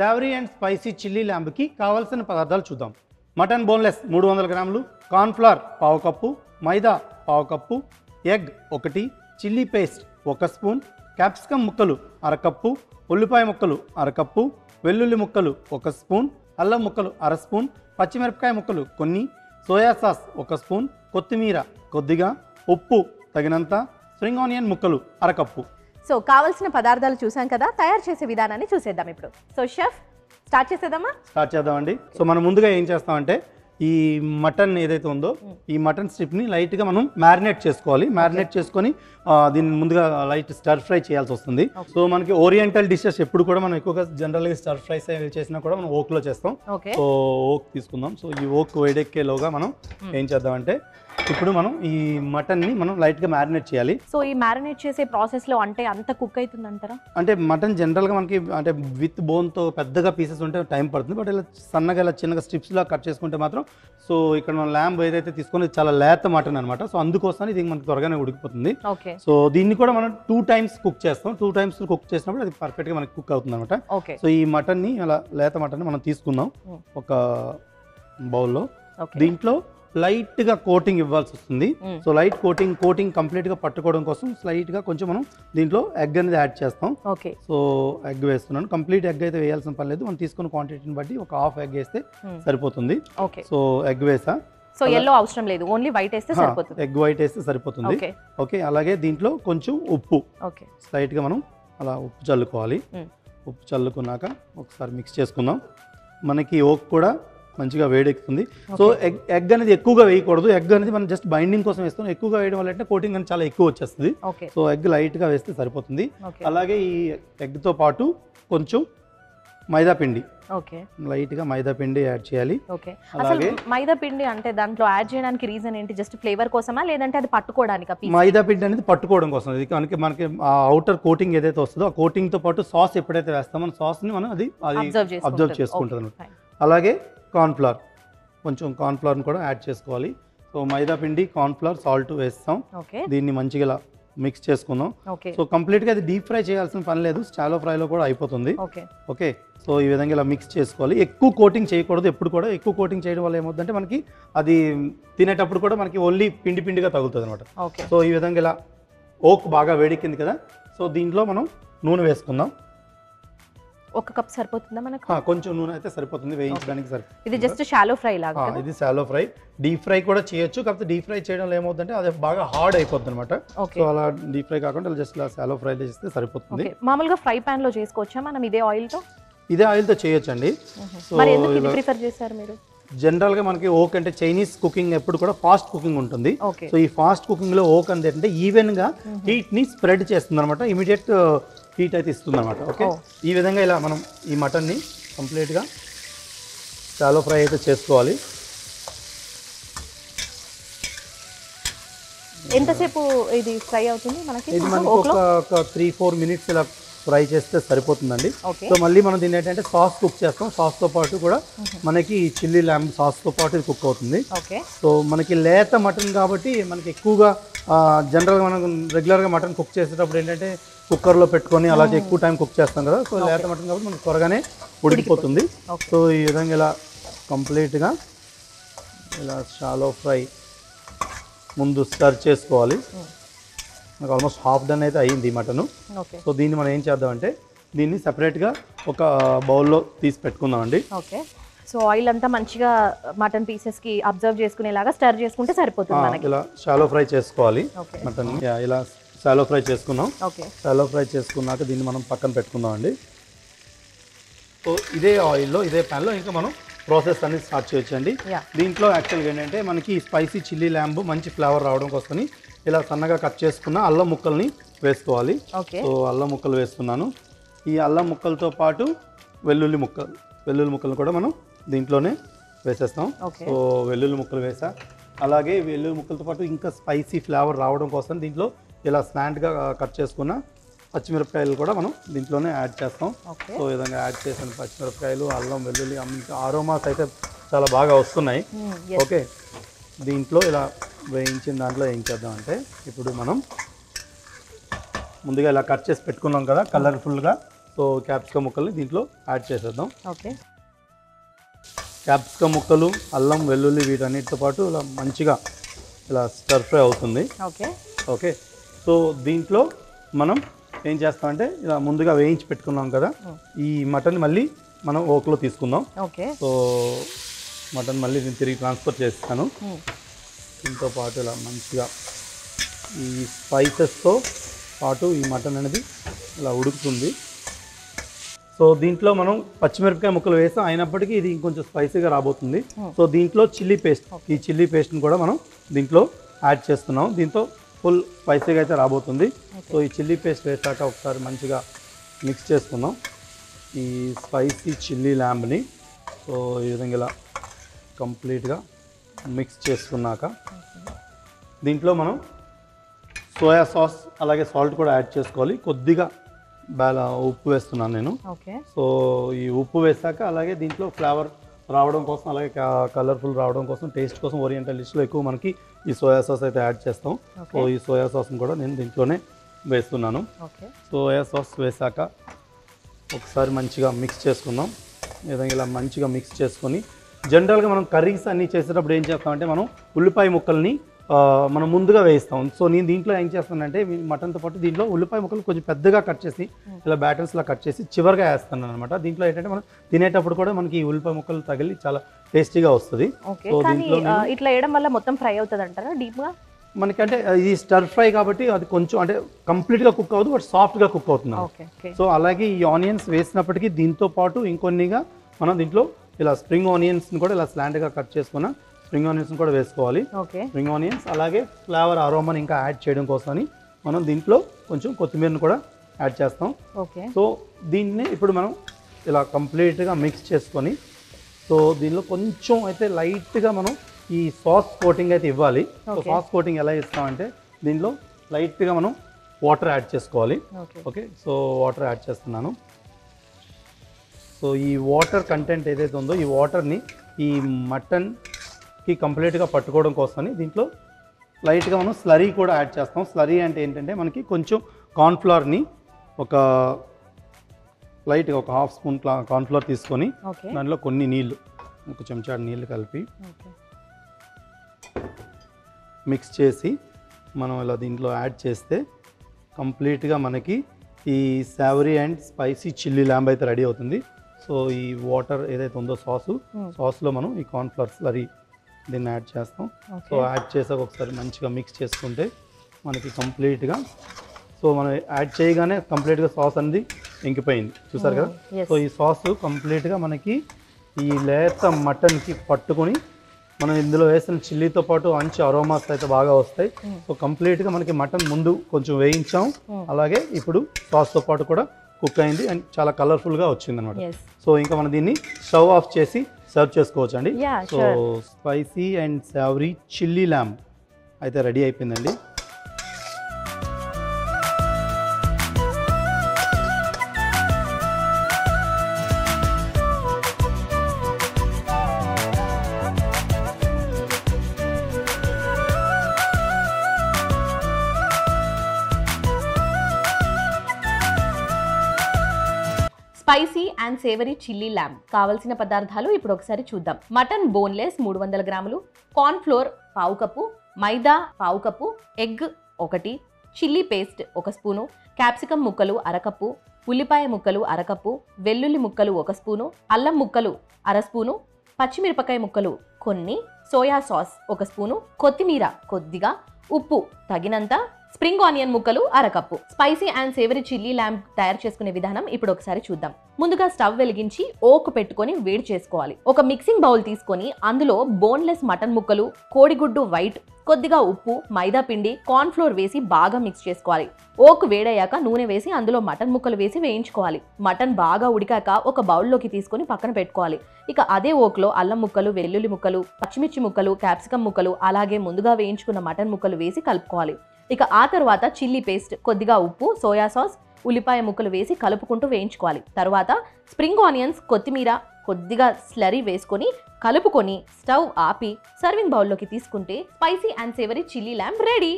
Savoury and spicy chilli ల్యాంబ్కి కావాల్సిన పదార్థాలు చూద్దాం. మటన్ బోన్లెస్ 300 గ్రాములు, కార్న్ఫ్లవర్ పావు కప్పు, మైదా పావు cup, egg 1, chilli paste 1 spoon, capsicum ముక్కలు అరకప్పు, ఉల్లిపాయ ముక్కలు అరకప్పు, వెల్లుల్లి ముక్కలు 1 స్పూన్, అల్లం ముక్కలు అర స్పూన్, పచ్చిమిరపకాయ ముక్కలు కొన్ని, సోయా సాస్ 1 స్పూన్, కొత్తిమీర కొద్దిగా, ఉప్పు తగినంత, స్ప్రింగ్ ఆనియన్ ముక్కలు అరకప్పు. సో కావాల్సిన పదార్థాలు చూసాం కదా, తయారు చేసే విధానాన్ని చూసేద్దాం ఇప్పుడు. సో షెఫ్ స్టార్ట్ చేద్దామండి. సో మనం ముందుగా ఏం చేస్తామంటే ఈ మటన్ ఏదైతే ఉందో ఈ మటన్ స్ట్రిప్ని లైట్గా మనం మ్యారినేట్ చేసుకోవాలి. మ్యారినేట్ చేసుకొని దీన్ని ముందుగా లైట్ స్టర్ ఫ్రై చేయాల్సి వస్తుంది. సో మనకి ఓరియంటల్ డిషెస్ ఎప్పుడు కూడా మనం ఎక్కువగా జనరల్గా స్టర్ ఫ్రై చేసినా కూడా మనం ఓక్లో చేస్తాం. సో ఓక్ తీసుకుందాం. సో ఈ ఓక్ వేడెక్కేలోగా మనం ఏం చేద్దామంటే ఇప్పుడు మనం ఈ మటన్ని మనం లైట్గా మ్యారినేట్ చేయాలి. సో ఈ మ్యారినేట్ చేసే ప్రాసెస్లో అంటే అంత కుక్ అవుతుంది అంటారా? అంటే మటన్ జనరల్గా మనకి అంటే విత్ బోన్తో పెద్దగా పీసెస్ ఉంటే టైం పడుతుంది. బట్ ఇలా సన్నగా ఇలా చిన్నగా స్ట్రిప్స్లా కట్ చేసుకుంటే మాత్రం సో ఇక్కడ మనం ల్యాంబ్ ఏదైతే తీసుకుని చాలా లేత మటన్ అనమాట. సో అందుకోసం ఇది మనకి త్వరగానే ఉడికిపోతుంది. సో దీన్ని కూడా మనం 2 times కుక్ చేస్తాం. 2 times కుక్ చేసినప్పుడు అది పర్ఫెక్ట్గా మనకి కుక్ అవుతుంది అనమాట. సో ఈ మటన్ని అలా లేత మటన్ని మనం తీసుకుందాం ఒక బౌల్లో. దీంట్లో లైట్గా కోటింగ్ ఇవ్వాల్సి వస్తుంది. సో లైట్ కోటింగ్ కంప్లీట్గా పట్టుకోవడం కోసం స్లైట్గా కొంచెం మనం దీంట్లో ఎగ్ అనేది యాడ్ చేస్తాం. సో ఎగ్ వేస్తున్నాను. కంప్లీట్ ఎగ్ అయితే వేయాల్సిన పని లేదు. మనం తీసుకున్న క్వాంటిటీని బట్టి ఒక హాఫ్ ఎగ్ వేస్తే సరిపోతుంది. సో ఎగ్ వేసా. సో ఎల్లో అవసరం లేదు, ఓన్లీ వైట్ వేస్తే సరిపోతుంది. ఎగ్ వైట్ వేస్తే సరిపోతుంది. ఓకే, అలాగే దీంట్లో కొంచెం ఉప్పు స్లైట్గా మనం అలా ఉప్పు చల్లుకోవాలి. ఉప్పు చల్లుకున్నాక ఒకసారి మిక్స్ చేసుకుందాం. మనకి ఓక్ కూడా మంచిగా వేడెక్కుతుంది. సో ఎగ్ అనేది ఎక్కువగా వేయకూడదు. ఎగ్ అనేది మనం జస్ట్ బైండింగ్ కోసం వేస్తాం. ఎక్కువగా వేయడం వల్ల అంటే కోటింగ్ అనేది చాలా ఎక్కువ వచ్చేస్తుంది. సో ఎగ్ లైట్గా వేస్తే సరిపోతుంది. అలాగే ఈ ఎగ్తో పాటు కొంచెం మైదా పిండి, లైట్గా మైదా పిండి యాడ్ చేయాలి. అలాగే మైదా పిండి అంటే దాంట్లో యాడ్ చేయడానికి రీజన్ ఏంటి? జస్ట్ ఫ్లేవర్ కోసమా లేదంటే అది పట్టుకోవడానికి? మైదా పిండి అనేది పట్టుకోవడం కోసం. ఇది మనకి ఆ అవుటర్ కోటింగ్ ఏదైతే వస్తుందో ఆ కోటింగ్ తో పాటు సాస్ ఎప్పుడైతే వేస్తామో సాస్ ని మనం అది అబ్జర్వ్ చేసుకుంటుంది. అలాగే కార్న్ఫ్లవర్, కొంచెం కార్న్ఫ్లవర్ని కూడా యాడ్ చేసుకోవాలి. సో మైదా పిండి, కార్న్ఫ్లవర్, సాల్ట్ వేస్తాం. దీన్ని మంచిగా ఇలా మిక్స్ చేసుకుందాం. సో కంప్లీట్గా అది డీప్ ఫ్రై చేయాల్సిన పని లేదు, షాలో ఫ్రైలో కూడా అయిపోతుంది. ఓకే, సో ఈ విధంగా ఇలా మిక్స్ చేసుకోవాలి. ఎక్కువ కోటింగ్ చేయకూడదు. ఎప్పుడు కూడా ఎక్కువ కోటింగ్ చేయడం వల్ల ఏమవుతుందంటే మనకి అది తినేటప్పుడు కూడా మనకి ఓన్లీ పిండిగా తగులుతుంది అనమాట. సో ఈ విధంగా ఇలా ఓక్ బాగా వేడెక్కింది కదా. సో దీంట్లో మనం నూనె వేసుకుందాం. 1 కప్ సరిపోతుందా మనకు? కొంచెం నూనె అయితే సరిపోతుంది వేయించడానికి. సరిపోతుంది. ఇది జస్ట్ షాలో ఫ్రై లాగా. ఇది షాలో ఫ్రై. డీప్ ఫ్రై కూడా చేయొచ్చు. కాకపోతే డీప్ ఫ్రై చేయడంలో ఏమవుతుందంటే అది బాగా హార్డ్ అయిపోతుంది అనమాట. సో అలా డీప్ ఫ్రై కాకుండా జస్ట్ ఇలా షాలో ఫ్రై చేస్తే సరిపోతుంది. మామూలుగా ఫ్రై పాన్ లో చేసుకోవచ్చా మనం ఇదే ఆయిల్ తో? ఇదే ఆయిల్ తో చేయొచ్చండి. మరి ఎందుకు ఇది ప్రిఫర్ చేశారు మీరు? జనరల్ గా మనకి ఓక్ అంటే చైనీస్ కుకింగ్ ఎప్పుడు కూడా ఫాస్ట్ కుకింగ్ ఉంటుంది. సో ఈ ఫాస్ట్ కుకింగ్ లో ఓక్ అంటే ఈవెన్ గా హీట్ ని స్ప్రెడ్ చేస్తుంది అనమాట. ఇమీడియట్ హీట్ అయితే ఇస్తుంది అనమాట. ఓకే, ఈ విధంగా ఇలా మనం ఈ మటన్ని కంప్లీట్గా షాలో ఫ్రై అయితే చేసుకోవాలి. ఎంతసేపు ఇది ఫ్రై అవుతుంది మనకి? ఇది మనకి ఒక 3-4 minutes ఇలా ఫ్రై చేస్తే సరిపోతుందండి. సో మళ్ళీ మనం దీన్ని ఏంటంటే సాస్ కుక్ చేస్తాం. సాస్తో పాటు కూడా మనకి చిల్లీ ల్యాంబ్ సాస్తో పాటు ఇది కుక్ అవుతుంది. సో మనకి లేత మటన్ కాబట్టి మనకి ఎక్కువగా జనరల్గా మనం రెగ్యులర్గా మటన్ కుక్ చేసేటప్పుడు ఏంటంటే కుక్కర్లో పెట్టుకొని అలాగే ఎక్కువ టైం కుక్ చేస్తాం కదా. సో లేత మటన్ కాబట్టి మనకి త్వరగానే ఉడికిపోతుంది. సో ఈ విధంగా ఇలా కంప్లీట్గా ఇలా షాలో ఫ్రై ముందు స్టర్ చేసుకోవాలి. మనకు ఆల్మోస్ట్ హాఫ్ డన్ అయితే అయ్యింది ఈ మటను. సో దీన్ని మనం ఏం చేద్దామంటే దీన్ని సెపరేట్గా ఒక బౌల్లో తీసి పెట్టుకుందామండి. ఓకే, సో ఆయిల్ అంతా మంచిగా మటన్ పీసెస్కి అబ్జర్వ్ చేసుకునేలాగా స్టర్ చేసుకుంటే సరిపోతుంది. ఇలా షాలో ఫ్రై చేసుకోవాలి మటన్. ఇలా షాలో ఫ్రై చేసుకున్నాం. షాలో ఫ్రై చేసుకున్నాక దీన్ని మనం పక్కన పెట్టుకుందామండి. సో ఇదే ఆయిల్లో ఇదే ప్యాన్లో ఇంకా మనం ప్రాసెస్ అనేది స్టార్ట్ చేయొచ్చండి. దీంట్లో యాక్చువల్గా ఏంటంటే మనకి స్పైసీ చిల్లీ ల్యాంబ్ మంచి ఫ్లేవర్ రావడం కోసం ఇలా సన్నగా కట్ చేసుకున్న అల్లం ముక్కల్ని వేసుకోవాలి. సో అల్లం ముక్కలు వేస్తున్నాను. ఈ అల్లం ముక్కలతో పాటు వెల్లుల్లి ముక్కలు కూడా మనం దీంట్లోనే వేసేస్తాం. సో వెల్లుల్లి ముక్కలు వేసా. అలాగే వెల్లుల్లి ముక్కలతో పాటు ఇంకా స్పైసీ ఫ్లేవర్ రావడం కోసం దీంట్లో ఇలా స్లాంట్గా కట్ చేసుకున్న పచ్చిమిరపకాయలు కూడా మనం దీంట్లోనే యాడ్ చేస్తాం. సో ఈ విధంగా యాడ్ చేసిన పచ్చిమిరపకాయలు, అల్లం, వెల్లుల్లి అరోమాస్ అయితే చాలా బాగా వస్తున్నాయి. ఓకే, దీంట్లో ఇలా వేయించిన దాంట్లో ఏం చేద్దామంటే ఇప్పుడు మనం ముందుగా ఇలా కట్ చేసి పెట్టుకున్నాం కదా కలర్ఫుల్గా సో క్యాప్సికమ్ ముక్కల్ని దీంట్లో యాడ్ చేసేద్దాం. ఓకే. క్యాప్సికమ్ ముక్కలు, అల్లం, వెల్లుల్లి వీటన్నిటితో పాటు ఇలా మంచిగా ఇలా స్టర్ ఫ్రై అవుతుంది. ఓకే. ఓకే. సో దీంట్లో మనం ఏం చేస్తామంటే ఇలా ముందుగా వేయించి పెట్టుకున్నాం కదా, ఈ మటన్ మళ్ళీ మనం ఓక్లో తీసుకుందాం. ఓకే. సో మటన్ మళ్ళీ నేను తిరిగి ట్రాన్స్ఫర్ చేస్తాను. దీంతో పాటు ఇలా మంచిగా ఈ స్పైసెస్తో పాటు ఈ మటన్ అనేది ఇలా ఉడుకుతుంది. సో దీంట్లో మనం పచ్చిమిరపకాయ ముక్కలు వేస్తాం, అయినప్పటికీ ఇది ఇంకొంచెం స్పైసీగా రాబోతుంది. సో దీంట్లో చిల్లీ పేస్ట్, ఈ చిల్లీ పేస్ట్ని కూడా మనం దీంట్లో యాడ్ చేస్తున్నాం. దీంతో ఫుల్ స్పైసీగా అయితే రాబోతుంది. సో ఈ చిల్లీ పేస్ట్ వేసాక ఒకసారి మంచిగా మిక్స్ చేసుకుందాం ఈ స్పైసీ చిల్లీ ల్యాంబ్ని. సో ఈ విధంగా ఇలా కంప్లీట్గా మిక్స్ చేసుకున్నాక దీంట్లో మనం సోయా సాస్ అలాగే సాల్ట్ కూడా యాడ్ చేసుకోవాలి. కొద్దిగా ఉప్పు వేస్తున్నాను నేను. సో ఈ ఉప్పు వేసాక అలాగే దీంట్లో ఫ్లేవర్ రావడం కోసం అలాగే కలర్ఫుల్ రావడం కోసం టేస్ట్ కోసం ఓరియంటల్ డిష్లో ఎక్కువ మనకి ఈ సోయా సాస్ అయితే యాడ్ చేస్తాం. సో ఈ సోయా సాస్ని కూడా నేను దీంట్లోనే వేస్తున్నాను. సోయా సాస్ వేసాక ఒకసారి మంచిగా మిక్స్ చేసుకుందాం. ఏదైనా ఇలా మంచిగా మిక్స్ చేసుకొని జనరల్గా మనం కర్రీస్ అన్నీ చేసేటప్పుడు ఏం చేస్తామంటే మనం ఉల్లిపాయ ముక్కల్ని మనం ముందుగా వేయిస్తాం. సో నేను దీంట్లో ఏం చేస్తానంటే మటన్తో పాటు దీంట్లో ఉల్లిపాయ ముక్కలు కొంచెం పెద్దగా కట్ చేసి ఇలా బ్యాటర్స్లా కట్ చేసి చివరిగా వేస్తాను అనమాట. దీంట్లో ఏంటంటే మనం తినేటప్పుడు కూడా మనకి ఈ ఉల్లిపాయ ముక్కలు తగిలి చాలా టేస్టీగా వస్తుంది. సో దీంట్లో ఇట్లా వేయడం వల్ల మొత్తం ఫ్రై అవుతుంది అంటారా డీప్గా? మనకంటే ఇది స్టర్ ఫ్రై కాబట్టి అది కొంచెం అంటే కంప్లీట్గా కుక్ అవ్వదు, బట్ సాఫ్ట్గా కుక్ అవుతుంది. సో అలాగే ఈ ఆనియన్స్ వేసినప్పటికీ దీంతో పాటు ఇంకొన్నిగా మనం దీంట్లో ఇలా స్ప్రింగ్ ఆనియన్స్ని కూడా ఇలా స్లాంట్గా కట్ చేసుకున్న స్ప్రింగ్ ఆనియన్స్ని కూడా వేసుకోవాలి. స్ప్రింగ్ ఆనియన్స్ అలాగే ఫ్లేవర్ అరోమాని ఇంకా యాడ్ చేయడం కోసమని మనం దీంట్లో కొంచెం కొత్తిమీరని కూడా యాడ్ చేస్తాం. సో దీన్ని ఇప్పుడు మనం ఇలా కంప్లీట్గా మిక్స్ చేసుకొని సో దీనిలో కొంచెం అయితే లైట్గా మనం ఈ సాస్ కోటింగ్ అయితే ఇవ్వాలి. సో సాస్ కోటింగ్ ఎలా ఇస్తామంటే దీనిలో లైట్గా మనం వాటర్ యాడ్ చేసుకోవాలి. ఓకే. సో వాటర్ యాడ్ చేస్తున్నాను. సో ఈ వాటర్ కంటెంట్ ఏదైతే ఉందో ఈ వాటర్ని ఈ మటన్కి కంప్లీట్గా పట్టుకోవడం కోసమని దీంట్లో లైట్గా మనం స్లరీ కూడా యాడ్ చేస్తాం. స్లరీ అంటే ఏంటంటే మనకి కొంచెం కార్న్ఫ్లవర్ని ఒక లైట్గా ఒక హాఫ్ స్పూన్ కార్న్ఫ్లవర్ తీసుకొని దాంట్లో కొన్ని నీళ్ళు, ఒక చెంచాడు నీళ్ళు కలిపి మిక్స్ చేసి మనం ఇలా దీంట్లో యాడ్ చేస్తే కంప్లీట్గా మనకి ఈ savoury and spicy chilli lamb అయితే రెడీ అవుతుంది. సో ఈ వాటర్ ఏదైతే ఉందో సాస్లో మనం ఈ కార్న్ఫ్లవర్ స్లరీ దీన్ని యాడ్ చేస్తాం. సో యాడ్ చేసాక ఒకసారి మంచిగా మిక్స్ చేసుకుంటే మనకి కంప్లీట్గా సో మనం యాడ్ చేయగానే కంప్లీట్గా సాస్ అనేది ఇంకిపోయింది, చూసారు కదా. సో ఈ సాస్ కంప్లీట్గా మనకి ఈ లేత మటన్కి పట్టుకొని మనం ఇందులో వేసిన చిల్లీతో పాటు మంచి అరోమాస్ అయితే బాగా వస్తాయి. సో కంప్లీట్గా మనకి మటన్ ముందు కొంచెం వేయించాం, అలాగే ఇప్పుడు సాస్తో పాటు కూడా కుక్ అయింది అండ్ చాలా కలర్ఫుల్గా వచ్చింది అనమాట. సో ఇంకా మనం దీన్ని స్టవ్ ఆఫ్ చేసి సర్వ్ చేసుకోవచ్చు అండి. So spicy and savoury chilli lamb అయితే రెడీ అయిపోయిందండి. Spicy and savoury chilli lamb కావాల్సిన పదార్థాలు ఇప్పుడు ఒకసారి చూద్దాం. మటన్ బోన్లెస్ 300 గ్రాములు, కార్న్ ఫ్లోర్ పావు కప్పు, మైదా పావు cup, egg 1, chilli paste 1 spoon, capsicum ముక్కలు అరకప్పు, ఉల్లిపాయ ముక్కలు అరకప్పు, వెల్లుల్లి ముక్కలు 1 స్పూను, అల్లం ముక్కలు అర స్పూను, పచ్చిమిరపకాయ ముక్కలు కొన్ని, సోయా సాస్ 1 స్పూను, కొత్తిమీర కొద్దిగా, ఉప్పు తగినంత, స్ప్రింగ్ ఆనియన్ ముక్కలు అరకప్పు. Spicy and savoury chilli lamb తయారు చేసుకునే విధానం ఇప్పుడు ఒకసారి చూద్దాం. ముందుగా స్టవ్ వెలిగించి ఓక్ పెట్టుకొని వేడి చేసుకోవాలి. ఒక మిక్సింగ్ బౌల్ తీసుకొని అందులో బోన్లెస్ మటన్ ముక్కలు, కోడిగుడ్డు వైట్, కొద్దిగా ఉప్పు, మైదా పిండి, కార్న్ ఫ్లోర్ వేసి బాగా మిక్స్ చేసుకోవాలి. ఓక్ వేడయ్యాక నూనె వేసి అందులో మటన్ ముక్కలు వేసి వేయించుకోవాలి. మటన్ బాగా ఉడికాక ఒక బౌల్లోకి తీసుకొని పక్కన పెట్టుకోవాలి. ఇక అదే ఓక్లో అల్లం ముక్కలు, వెల్లుల్లి ముక్కలు, పచ్చిమిర్చి ముక్కలు, క్యాప్సికమ్ ముక్కలు, అలాగే ముందుగా వేయించుకున్న మటన్ ముక్కలు వేసి కలుపుకోవాలి. ఇక ఆ తర్వాత చిల్లీ పేస్ట్, కొద్దిగా ఉప్పు, సోయా సాస్, ఉల్లిపాయ ముక్కలు వేసి కలుపుకుంటూ వేయించుకోవాలి. తర్వాత స్ప్రింగ్ ఆనియన్స్, కొత్తిమీర, కొద్దిగా స్లరీ వేసుకొని కలుపుకొని స్టవ్ ఆపి సర్వింగ్ బౌల్లోకి తీసుకుంటే spicy and savoury chilli lamb ready.